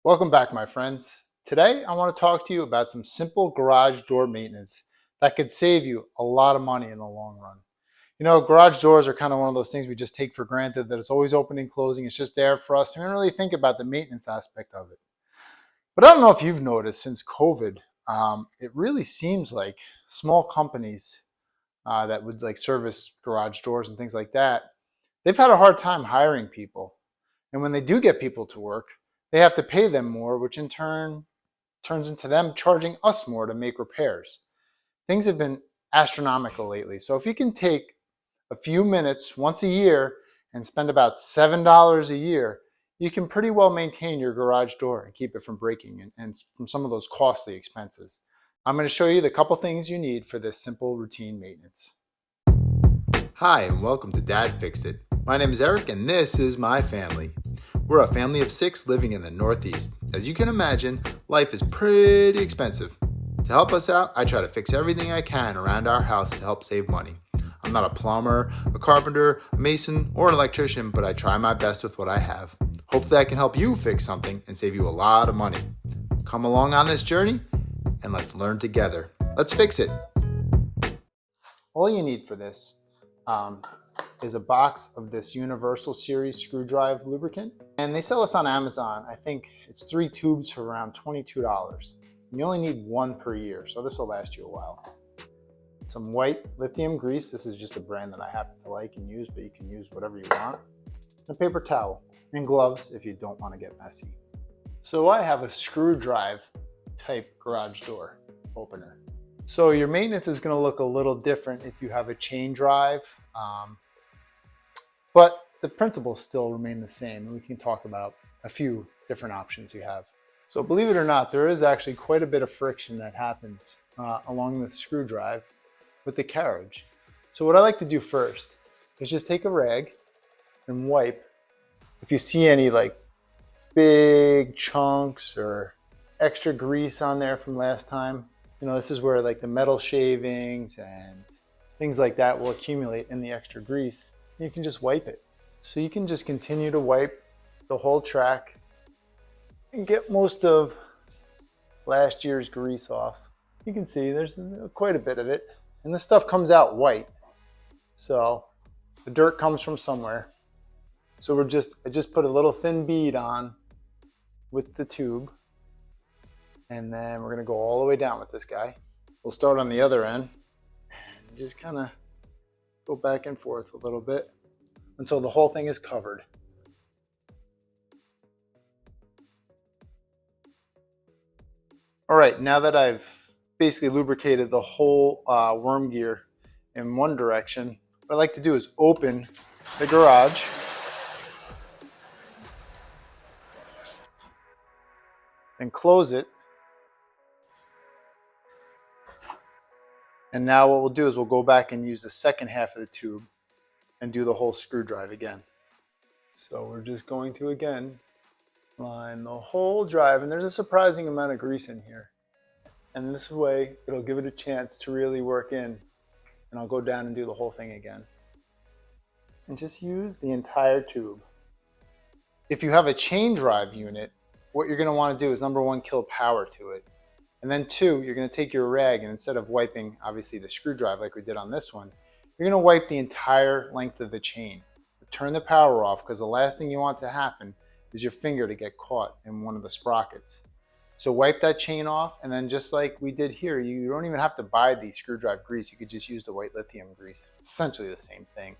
Welcome back, my friends. Today, I want to talk to you about some simple garage door maintenance that could save you a lot of money in the long run. Garage doors are kind of one of those things we just take for granted that it's always opening and closing. It's just there for us. We don't really think about the maintenance aspect of it. But I don't know if you've noticed since COVID, it really seems like small companies that would like service garage doors and things like that, they've had a hard time hiring people. And when they do get people to work, they have to pay them more, which in turn turns into them charging us more to make repairs. Things have been astronomical lately. So if you can take a few minutes once a year and spend about $7 a year, you can pretty well maintain your garage door and keep it from breaking and from some of those costly expenses. I'm going to show you the couple things you need for this simple routine maintenance. Hi, and welcome to Dad Fixed It. My name is Eric, and this is my family. We're a family of 6 living in the Northeast. As you can imagine, life is pretty expensive. To help us out, I try to fix everything I can around our house to help save money. I'm not a plumber, a carpenter, a mason, or an electrician, but I try my best with what I have. Hopefully I can help you fix something and save you a lot of money. Come along on this journey, and let's learn together. Let's fix it. All you need for this is a box of this Universal Series screwdriver lubricant. And they sell this on Amazon. I think it's 3 tubes for around $22. And you only need 1 per year, so this will last you a while. Some white lithium grease. This is just a brand that I happen to like and use, but you can use whatever you want. And a paper towel and gloves if you don't want to get messy. So I have a screwdriver type garage door opener. So your maintenance is going to look a little different if you have a chain drive, but the principles still remain the same, and we can talk about a few different options you have. So believe it or not, there is actually quite a bit of friction that happens along the screwdriver with the carriage. So what I like to do first is just take a rag and wipe. If you see any like big chunks or extra grease on there from last time, this is where like the metal shavings and things like that will accumulate in the extra grease. You can just wipe it. So you can just continue to wipe the whole track and get most of last year's grease off. You can see there's quite a bit of it, and this stuff comes out white. So the dirt comes from somewhere. So I just put a little thin bead on with the tube. And then we're going to go all the way down with this guy. We'll start on the other end and just kind of go back and forth a little bit until the whole thing is covered. All right, now that I've basically lubricated the whole worm gear in one direction, what I like to do is open the garage. And close it. And now what we'll do is we'll go back and use the second half of the tube and do the whole screwdriver again. So we're just going to, again, line the whole drive. And there's a surprising amount of grease in here. And this way, it'll give it a chance to really work in. And I'll go down and do the whole thing again. And just use the entire tube. If you have a chain drive unit, what you're going to want to do is, number 1, kill power to it. And then 2, you're going to take your rag, and instead of wiping, obviously, the screwdriver like we did on this one, you're going to wipe the entire length of the chain. Turn the power off, because the last thing you want to happen is your finger to get caught in one of the sprockets. So wipe that chain off, and then just like we did here, you don't even have to buy the screwdriver grease. You could just use the white lithium grease. It's essentially the same thing.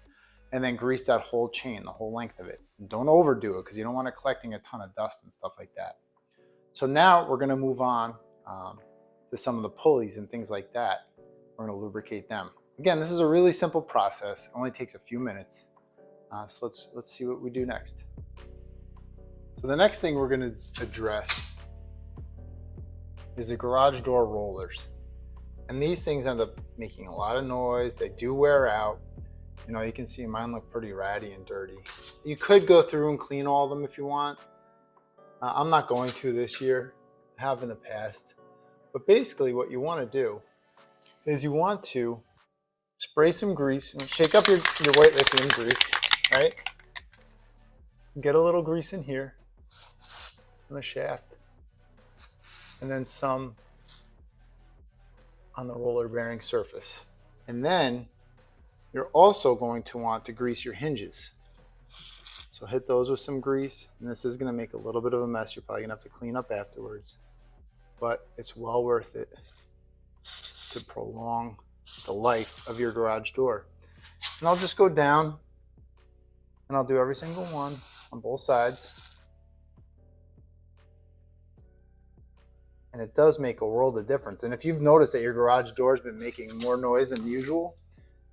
And then grease that whole chain, the whole length of it. And don't overdo it, because you don't want it collecting a ton of dust and stuff like that. So now we're going to move on to some of the pulleys and things like that. We're going to lubricate them. Again, this is a really simple process. It only takes a few minutes. So let's see what we do next. So the next thing we're going to address is the garage door rollers. And these things end up making a lot of noise. They do wear out. You can see mine look pretty ratty and dirty. You could go through and clean all of them if you want. I'm not going to this year. I have in the past. But basically what you want to do is you want to spray some grease, shake up your white lithium grease, right? Get a little grease in here. on the shaft, and then some on the roller bearing surface. And then you're also going to want to grease your hinges. So hit those with some grease, and this is going to make a little bit of a mess. You're probably going to have to clean up afterwards, but it's well worth it to prolong the life of your garage door. And I'll just go down and I'll do every single one on both sides. And it does make a world of difference. And if you've noticed that your garage door has been making more noise than usual,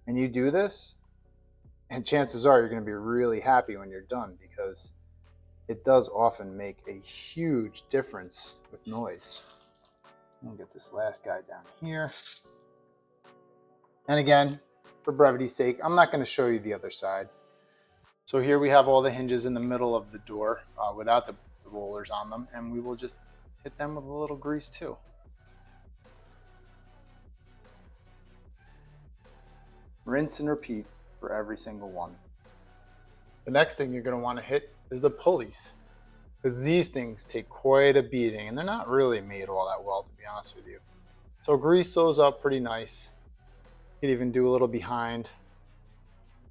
and you do this, and chances are you're going to be really happy when you're done, because it does often make a huge difference with noise. I'll get this last guy down here. And again, for brevity's sake, I'm not going to show you the other side. So here we have all the hinges in the middle of the door without the rollers on them, and we will just hit them with a little grease too. Rinse and repeat for every single one. The next thing you're going to want to hit is the pulleys, because these things take quite a beating, and they're not really made all that well, to be honest with you. So grease those up pretty nice. You could even do a little behind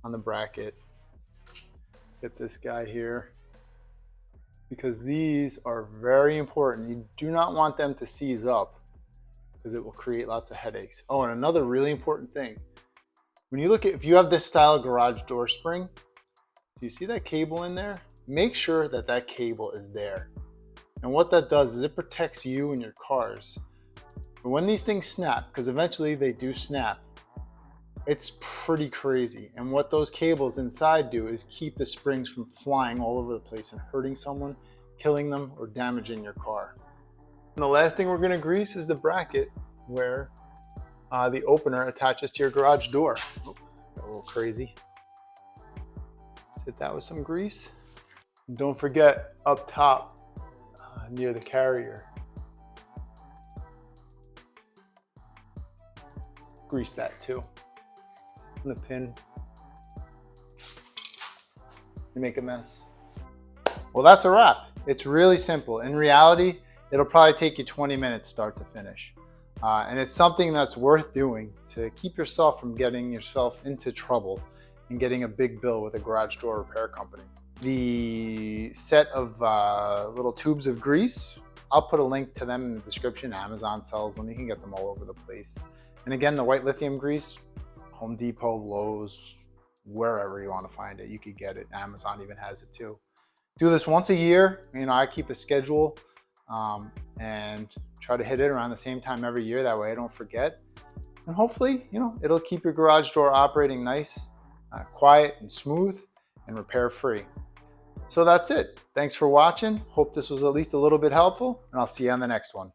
on the bracket. Get this guy here, because these are very important. You do not want them to seize up, because it will create lots of headaches. Oh, and another really important thing. When you look at, if you have this style garage door spring, do you see that cable in there? Make sure that that cable is there. And what that does is it protects you and your cars. But when these things snap, because eventually they do snap, it's pretty crazy. And what those cables inside do is keep the springs from flying all over the place and hurting someone, killing them, or damaging your car. And the last thing we're going to grease is the bracket where the opener attaches to your garage door. Oh, got a little crazy. Just hit that with some grease. And don't forget up top near the carrier, grease that too. And the pin. You make a mess. Well, that's a wrap. It's really simple. In reality, it'll probably take you 20 minutes start to finish. And it's something that's worth doing to keep yourself from getting yourself into trouble and getting a big bill with a garage door repair company. The set of little tubes of grease, I'll put a link to them in the description. Amazon sells them. You can get them all over the place. And again, the white lithium grease, Home Depot, Lowe's, wherever you want to find it, you could get it. Amazon even has it too. Do this once a year. You know, I keep a schedule and try to hit it around the same time every year. That way I don't forget. And hopefully, you know, it'll keep your garage door operating nice, quiet and smooth, and repair free. So that's it. Thanks for watching. Hope this was at least a little bit helpful, and I'll see you on the next one.